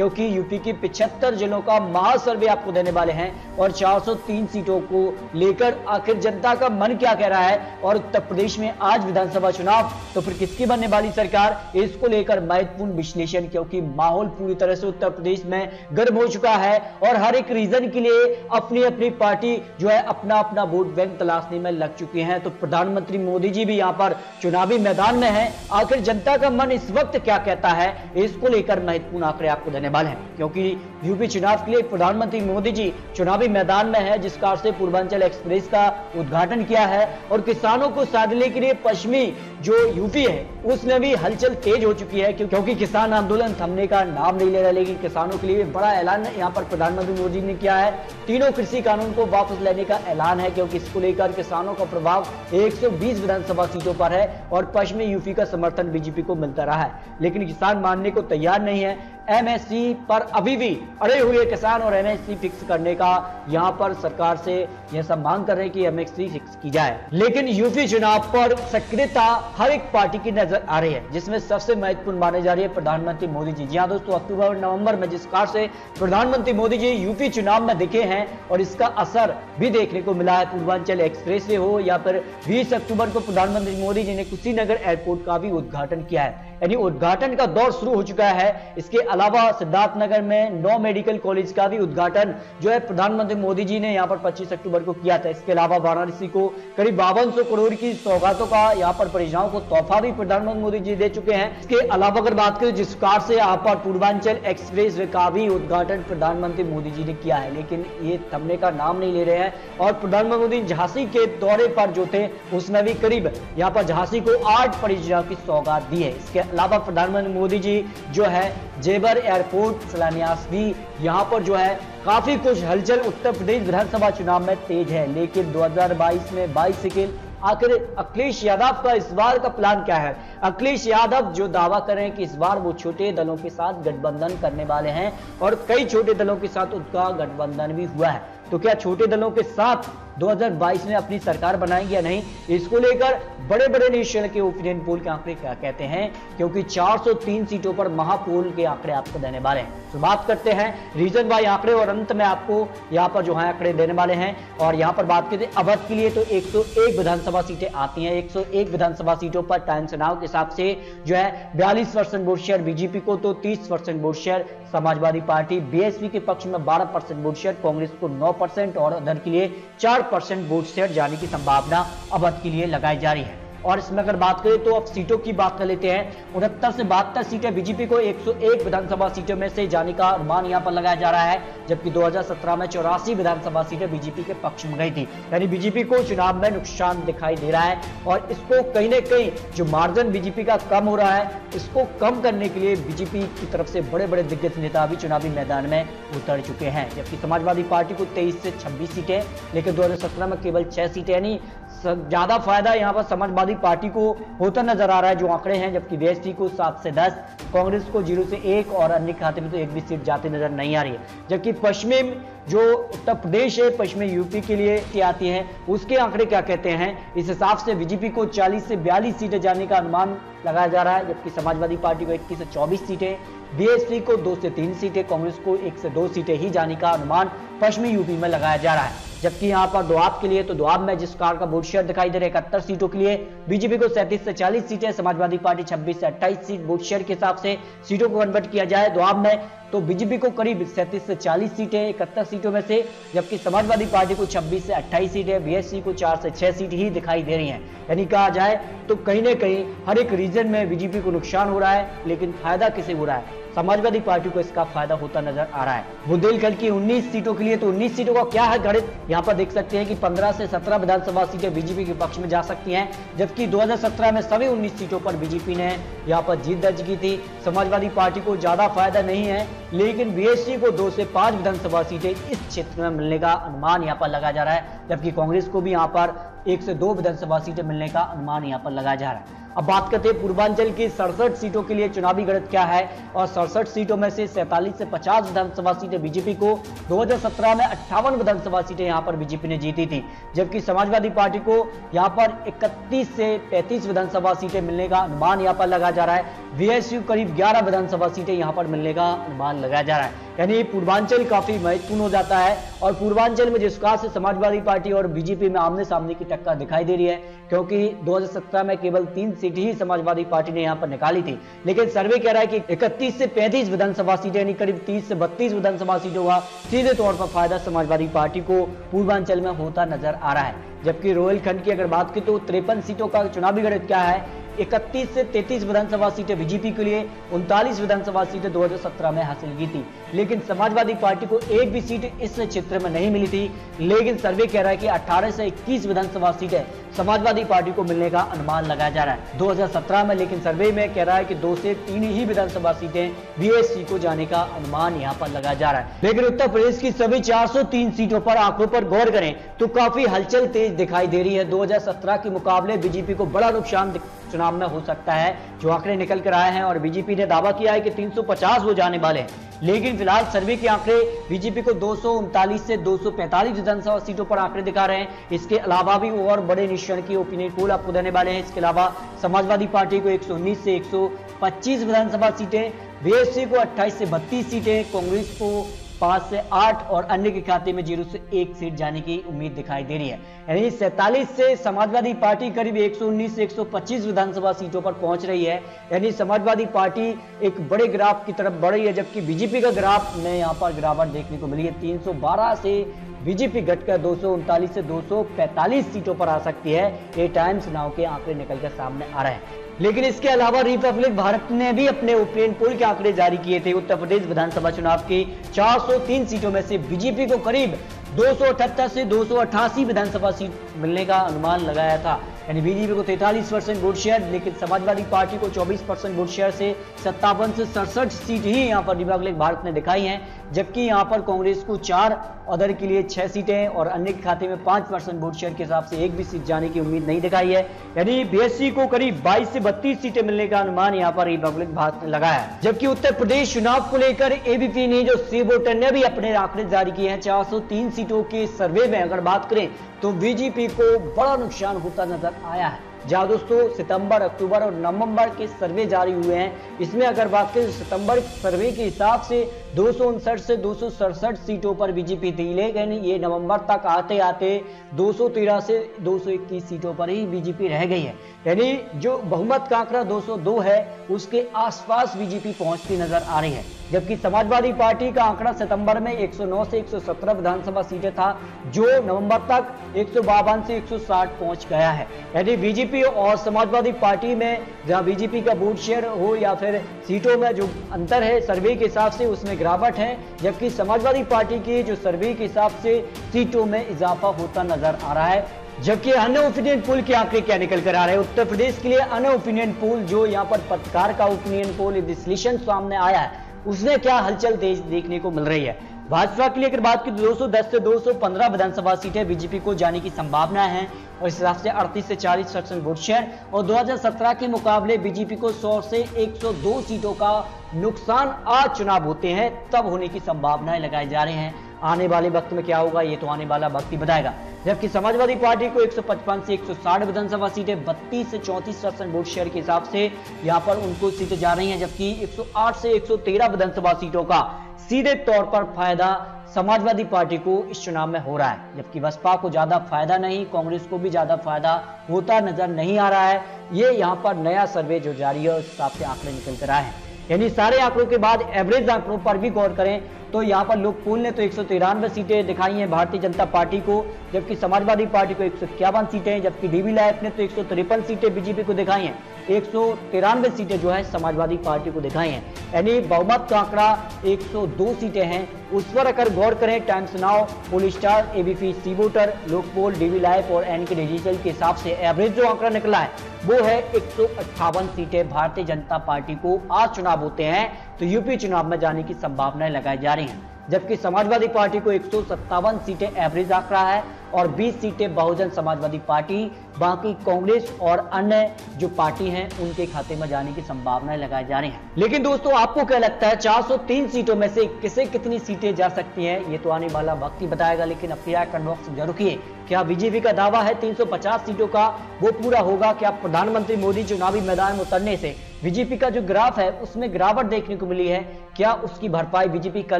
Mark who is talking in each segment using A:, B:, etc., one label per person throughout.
A: क्योंकि यूपी की 75 जिलों का महासर्वे आपको देने वाले हैं और 403 सीटों को लेकर आखिर जनता का मन क्या कह रहा है और उत्तर प्रदेश में आज विधानसभा चुनाव, तो फिर किसकी बनने वाली सरकार, इसको लेकर महत्वपूर्ण विश्लेषण, क्योंकि माहौल पूरी तरह से उत्तर प्रदेश में गर्म हो चुका है और हर एक रीजन के लिए अपनी अपनी पार्टी जो है अपना अपना वोट बैंक तलाशने में लग चुकी है। तो प्रधानमंत्री मोदी जी भी यहां पर चुनावी मैदान में है। आखिर जनता का मन इस वक्त क्या कहता है, इसको लेकर महत्वपूर्ण आंकड़े आपको देने वाले हैं, क्योंकि यूपी चुनाव के लिए प्रधानमंत्री मोदी जी चुनावी मैदान में है, जिस कार से पूर्वांचल एक्सप्रेस का उद्घाटन किया है और किसानों को साधने के लिए पश्चिमी जो यूपी है उसमें भी हलचल तेज हो चुकी है, क्योंकि किसान आंदोलन थमने का नाम नहीं ले रहा। लेकिन किसानों के लिए बड़ा ऐलान यहां पर प्रधानमंत्री मोदी ने किया है। तीनों कृषि कानून को वापस लेने का ऐलान है, क्योंकि इसको लेकर किसानों का प्रभाव 120 विधानसभा सीटों पर है और पश्चिमी यूपी का समर्थन बीजेपी को मिलता रहा है। लेकिन किसान मानने को तैयार नहीं है। एमएसपी पर अभी भी अड़े हुए किसान और एमएसपी फिक्स करने का यहां पर सरकार से यह सब मांग कर रहे हैं कि एमएसपी फिक्स की जाए। लेकिन यूपी चुनाव पर सक्रियता हर एक पार्टी की नजर आ रही है, जिसमें सबसे महत्वपूर्ण माने जा रही है प्रधानमंत्री मोदी जी। जी हां दोस्तों, अक्टूबर नवंबर में जिस कार से प्रधानमंत्री मोदी जी यूपी चुनाव में दिखे हैं और इसका असर भी देखने को मिला है, पूर्वांचल एक्सप्रेस वे हो या फिर 20 अक्टूबर को प्रधानमंत्री मोदी जी ने कुशीनगर एयरपोर्ट का भी उद्घाटन किया है, यानी उद्घाटन का दौर शुरू हो चुका है। इसके अलावा सिद्धार्थनगर में 9 मेडिकल कॉलेज का भी उद्घाटन जो है प्रधानमंत्री मोदी जी ने यहां पर 25 अक्टूबर को किया था। इसके अलावा वाराणसी को करीब 5200 करोड़ की सौगातों का यहां पर परियोजनाओं को तोहफा भी प्रधानमंत्री मोदी जी दे चुके हैं। इसके अलावा अगर बात करें जिस कार से यहां पर पूर्वांचल एक्सप्रेस वे का भी उद्घाटन प्रधानमंत्री मोदी जी ने किया है, लेकिन ये थमने का नाम नहीं ले रहे हैं और प्रधानमंत्री मोदी झांसी के दौरे पर जो थे उसमें भी करीब यहां पर झांसी को 8 परियोजनाओं की सौगात दी है। इसके अलावा प्रधानमंत्री मोदी जी जो है जेवर एयरपोर्ट शिलान्यास भी यहां पर जो है काफी कुछ हलचल उत्तर प्रदेश विधानसभा चुनाव में तेज है। लेकिन 2022 में 22 सेकेंड आखिर अखिलेश यादव का इस बार का प्लान क्या है। अखिलेश यादव जो दावा कर रहे हैं कि इस बार वो छोटे दलों के साथ गठबंधन करने वाले हैं और कई छोटे दलों के साथ उनका गठबंधन भी हुआ है, तो क्या छोटे दलों के साथ 2022 में अपनी सरकार बनाएंगे या नहीं, इसको लेकर बड़े बड़े नेशनल के ओपिनियन पोल के आंकड़े क्या कहते हैं, क्योंकि 403 सीटों पर महापोल के आंकड़े आपको देने वाले हैं। तो बात करते हैं रीजन वाइज आंकड़े और अंत में आपको यहां पर जो है आंकड़े देने वाले हैं। और यहां पर बात करते हैं अवध के लिए तो 101 विधानसभा सीटें आती हैं। 101 विधानसभा सीटों पर टाइम्स नाउ के हिसाब से जो है 42% वोट शेयर बीजेपी को, तो 30% vote share Samajwadi party, BSP के पक्ष में 12% वोट शेयर, कांग्रेस को 9% और अदर के लिए 4% वोट शेयर जाने की संभावना अवध के लिए लगाई जा रही है। और इसमें अगर बात करें तो अब सीटों की बात कर लेते हैं। 69 से 72 सीटें बीजेपी को 101 विधानसभा सीटों में से जाने का अनुमान यहां पर लगाया जा रहा है, जबकि 2017 में 84 विधानसभा सीटें बीजेपी के पक्ष में गई थी। यानी बीजेपी को चुनाव में नुकसान दिखाई दे रहा है और इसको कहीं ना कहीं जो मार्जिन बीजेपी का कम हो रहा है, इसको कम करने के लिए बीजेपी की तरफ से बड़े बड़े दिग्गज नेता भी चुनावी मैदान में उतर चुके हैं। जबकि समाजवादी पार्टी को 23 से 26 सीटें, लेकिन 2017 में केवल 6 सीटें, यानी ज्यादा फायदा यहां पर समाजवादी पार्टी को होता नजर आ रहा है जो आंकड़े हैं। जबकि बीएसपी को 7 से 10, कांग्रेस को 0 से 1 और अन्य खाते में तो एक भी सीट जाती नजर नहीं आ रही है। जबकि पश्चिमी जो उत्तर प्रदेश है, पश्चिमी यूपी के लिए आती है, उसके आंकड़े क्या कहते हैं। इस हिसाब से बीजेपी को 40 से 42 सीटें जाने का अनुमान लगाया जा रहा है, जबकि समाजवादी पार्टी को 21 से 24 सीटें, बीएसपी को 2 से 3 सीटें, कांग्रेस को 1 से 2 सीटें ही जाने का अनुमान पश्चिमी यूपी में लगाया जा रहा है। जबकि यहां पर दोआब के लिए तो दोआब में जिस कार का वोट शेयर दिखाई दे रहा है 71 सीटों के लिए बीजेपी को 37 से 40 सीटें, समाजवादी पार्टी 26 से 28 सीट वोट शेयर के हिसाब से सीटों को कन्वर्ट किया जाए दोआब में तो बीजेपी को करीब 37 से 40 सीटें 71 सीटों में से, जबकि समाजवादी पार्टी को 26 से 28 सीटें, बीएसपी को 4 से 6 सीट ही दिखाई दे रही हैं। यानी कहा जाए तो कहीं ना कहीं हर एक रीजन में बीजेपी को नुकसान हो रहा है, लेकिन फायदा किसे हो रहा है, समाजवादी पार्टी को इसका फायदा होता नजर आ रहा है। बुंदेलखंड की 19 सीटों के लिए तो 19 सीटों का क्या है गणित, यहाँ पर देख सकते हैं कि 15 से 17 विधानसभा सीटें बीजेपी के पक्ष में जा सकती हैं, जबकि 2017 में सभी 19 सीटों पर बीजेपी ने यहाँ पर जीत दर्ज की थी। समाजवादी पार्टी को ज्यादा फायदा नहीं है, लेकिन बीएसपी को 2 से 5 विधानसभा सीटें इस क्षेत्र में मिलने का अनुमान यहाँ पर लगाया जा रहा है, जबकि कांग्रेस को भी यहाँ पर 1 से 2 विधानसभा सीटें मिलने का अनुमान यहाँ पर लगाया जा रहा है। अब बात करते हैं पूर्वांचल की 67 सीटों के लिए चुनावी गणित क्या है, और 67 सीटों में से 47 से 50 विधानसभा सीटें बीजेपी को, 2017 में 58 विधानसभा सीटें यहां पर बीजेपी ने जीती थी, जबकि समाजवादी पार्टी को यहां पर 31 से 35 विधानसभा सीटें मिलने का अनुमान यहां पर लगाया जा रहा है। बीएसयू करीब 11 विधानसभा सीटें यहां पर मिलने का अनुमान लगाया जा रहा है। यानी पूर्वांचल काफी महत्वपूर्ण हो जाता है, और पूर्वांचल में जिस प्रकार से समाजवादी पार्टी और बीजेपी में आमने सामने की टक्कर दिखाई दे रही है, क्योंकि 2017 में केवल 3 सीट ही समाजवादी पार्टी ने यहां पर निकाली थी, लेकिन सर्वे कह रहा है कि 31 से 35 विधानसभा सीटें यानी करीब 30 से 32 विधानसभा सीटों का सीधे तौर पर फायदा समाजवादी पार्टी को पूर्वांचल में होता नजर आ रहा है। जबकि रोहिलखंड की अगर बात की तो 53 सीटों का चुनावी गणित क्या है, 31 से 33 विधानसभा सीटें बीजेपी के लिए, 39 विधानसभा सीटें 2017 में हासिल की थी, लेकिन समाजवादी पार्टी को एक भी सीट इस क्षेत्र में नहीं मिली थी। लेकिन सर्वे कह रहा है कि 18 से 21 विधानसभा सीटें समाजवादी पार्टी को मिलने का अनुमान लगाया जा रहा है 2017 में, लेकिन सर्वे में कह रहा है कि 2 से 3 ही विधानसभा सीटें बीएससी को जाने का अनुमान यहां पर लगाया जा रहा है। लेकिन उत्तर प्रदेश की सभी 403 सीटों पर आंकड़ों पर गौर करें तो काफी हलचल तेज दिखाई दे रही है। 2017 के मुकाबले बीजेपी को बड़ा नुकसान चुनाव में हो सकता है, जो आंकड़े निकल कर आए हैं, और बीजेपी ने दावा किया है कि 350 हो जाने वाले हैं, लेकिन फिलहाल सर्वे के आंकड़े बीजेपी को 239 से 245 विधानसभा सीटों पर आंकड़े दिखा रहे हैं। इसके अलावा भी और बड़े निश्चय की ओपिनियन पोल आपको देने वाले हैं। इसके अलावा समाजवादी पार्टी को 119 से 125 विधानसभा सीटें, बीएसपी को 28 से 32 सीटें, कांग्रेस को 5 से 8 और अन्य के खाते में 0 से 1 सीट जाने की उम्मीद दिखाई दे रही है। यानी 47 से समाजवादी पार्टी करीब 119 से 125 विधानसभा सीटों पर पहुंच रही है। यानी समाजवादी पार्टी एक बड़े ग्राफ की तरफ बढ़ रही है, जबकि बीजेपी का ग्राफ में यहां पर गिरावट देखने को मिली है। 312 से बीजेपी घटकर 239 से 245 सीटों पर आ सकती है। ये टाइम्स नाउ के आंकड़े निकलकर सामने आ रहे हैं। लेकिन इसके अलावा रिपब्लिक भारत ने भी अपने ओपिनियन पोल के आंकड़े जारी किए थे। उत्तर प्रदेश विधानसभा चुनाव की 403 सीटों में से बीजेपी को करीब 278 से 288 विधानसभा सीट मिलने का अनुमान लगाया था। यानी बीजेपी को 43% वोट शेयर, लेकिन समाजवादी पार्टी को 24% वोट शेयर से 57 से 67 सीट ही यहां पर रिपब्लिक भारत ने दिखाई हैं, जबकि यहां पर कांग्रेस को 4, अदर के लिए 6 सीटें और अन्य के खाते में 5% वोट शेयर के हिसाब से एक भी सीट जाने की उम्मीद नहीं दिखाई है। यानी बीएससी को करीब 22 से 32 सीटें मिलने का अनुमान यहां पर रिपब्लिक भारत ने लगाया है। जबकि उत्तर प्रदेश चुनाव को लेकर एबीपी ने जो सी वोटर ने भी अपने आंकड़े जारी किए हैं। 403 सीटों के सर्वे में अगर बात करें तो बीजेपी को बड़ा नुकसान होता नजर आया है। जहां दोस्तों सितंबर, अक्टूबर और नवंबर के सर्वे जारी हुए हैं, इसमें अगर बात करें सितंबर सर्वे के हिसाब से 259 से 267 सीटों पर बीजेपी थी, लेकिन ये नवंबर तक आते आते 213 से 221 सीटों पर ही बीजेपी रह गई है। यानी जो बहुमत का आंकड़ा 202 है, उसके आसपास बीजेपी पहुंचती नजर आ रही है। जबकि समाजवादी पार्टी का आंकड़ा सितंबर में 109 से 117 विधानसभा सीटें था, जो नवंबर तक 152 से 160 पहुंच गया है। यानी बीजेपी और समाजवादी पार्टी में जहां बीजेपी का वोट शेयर हो या फिर सीटों में जो अंतर है सर्वे के हिसाब से, उसमें गिरावट है, जबकि समाजवादी पार्टी की जो सर्वे के हिसाब से सीटों में इजाफा होता नजर आ रहा है। जबकि अन्य ओपिनियन पोल के आंकड़े क्या निकल कर आ रहे हैं उत्तर प्रदेश के लिए, अन्य ओपिनियन पोल जो यहाँ पर पत्रकार का ओपिनियन पोल विश्लेषण सामने आया है, उसने क्या हलचल तेज देखने को मिल रही है। भाजपा के लिए अगर बात की तो 210 से 215 विधानसभा सीटें बीजेपी को जाने की संभावना है, और इस हिसाब से 38 से 40% वोट शेयर, और 2017 के मुकाबले बीजेपी को 100 से 102 सीटों का नुकसान आज चुनाव होते हैं तब होने की संभावनाएं लगाई जा रही हैं। आने वाले वक्त में क्या होगा ये तो आने वाला वक्त ही बताएगा। जबकि समाजवादी पार्टी को 155 से 160 विधानसभा सीटें 32 से 34% वोट शेयर के हिसाब से यहां पर उनको सीटें जा रही हैं, जबकि 108 से 113 विधानसभा सीटों का सीधे तौर पर फायदा समाजवादी पार्टी को इस चुनाव में हो रहा है। जबकि बसपा को ज्यादा फायदा नहीं, कांग्रेस को भी ज्यादा फायदा होता नजर नहीं आ रहा है। ये यहाँ पर नया सर्वे जो जारी है उस हिसाब से आंकड़े निकल कर आए हैं। यानी सारे आंकड़ों के बाद एवरेज आंकड़ों पर भी गौर करें तो यहाँ पर लोग पोल ने तो 193 सीटें दिखाई हैं भारतीय जनता पार्टी को, जबकि समाजवादी पार्टी को 151 सीटें, जबकि डीवी लाइफ ने तो 153 सीटें बीजेपी को दिखाई हैं, 193 सीटें जो है समाजवादी पार्टी को दिखाई हैं। यानी बहुमत का आंकड़ा 102 सीटें हैं। उस पर अगर गौर करें Times Now, poll star, ABP C voter, Lokpoll, DV life और एनके डिजिटल के हिसाब से एवरेज जो आंकड़ा निकला है वो है 158 सीटें भारतीय जनता पार्टी को आज चुनाव होते हैं तो यूपी चुनाव में जाने की संभावनाएं लगाई जा रही हैं। जबकि समाजवादी पार्टी को 157 सीटें एवरेज आंकड़ा है और 20 सीटें बहुजन समाजवादी पार्टी, बाकी कांग्रेस और अन्य जो पार्टी हैं उनके खाते में जाने की संभावनाएं लगाई जा रही हैं। लेकिन दोस्तों आपको क्या लगता है 403 सीटों में से किसे कितनी सीटें जा सकती हैं, ये तो आने वाला वक्त ही बताएगा। लेकिन अपनी राय कमेंट बॉक्स में जरूर रखिए। क्या बीजेपी का दावा है 350 सीटों का वो पूरा होगा? क्या प्रधानमंत्री मोदी चुनावी मैदान में उतरने से बीजेपी का जो ग्राफ है उसमें गिरावट देखने को मिली है, क्या उसकी भरपाई बीजेपी कर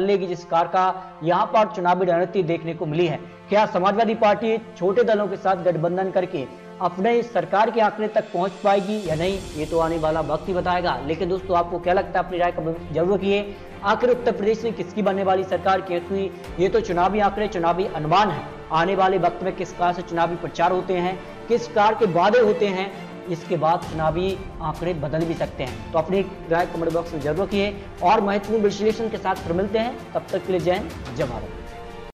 A: लेगी जिस कार का यहां पर चुनावी रणनीति देखने को मिली है? क्या समाजवादी पार्टी छोटे दलों के साथ गठबंधन करके अपने सरकार के आंकड़े तक पहुंच पाएगी या नहीं, ये तो आने वाला वक्त ही बताएगा। लेकिन दोस्तों आपको क्या लगता है, अपनी राय कमेंट जरूर रखिए। आखिर उत्तर प्रदेश में किसकी बनने वाली सरकार, क्योंकि ये तो चुनावी आंकड़े, चुनावी अनुमान है। आने वाले वक्त में किस कार से चुनावी प्रचार होते हैं, किस कार के वादे होते हैं, इसके बाद चुनावी आंकड़े बदल भी सकते हैं। तो अपनी राय कमेंट बॉक्स में जरूर रखिए और महत्वपूर्ण विश्लेषण के साथ फिर मिलते हैं। तब तक के लिए जय हिंद, जय भारत।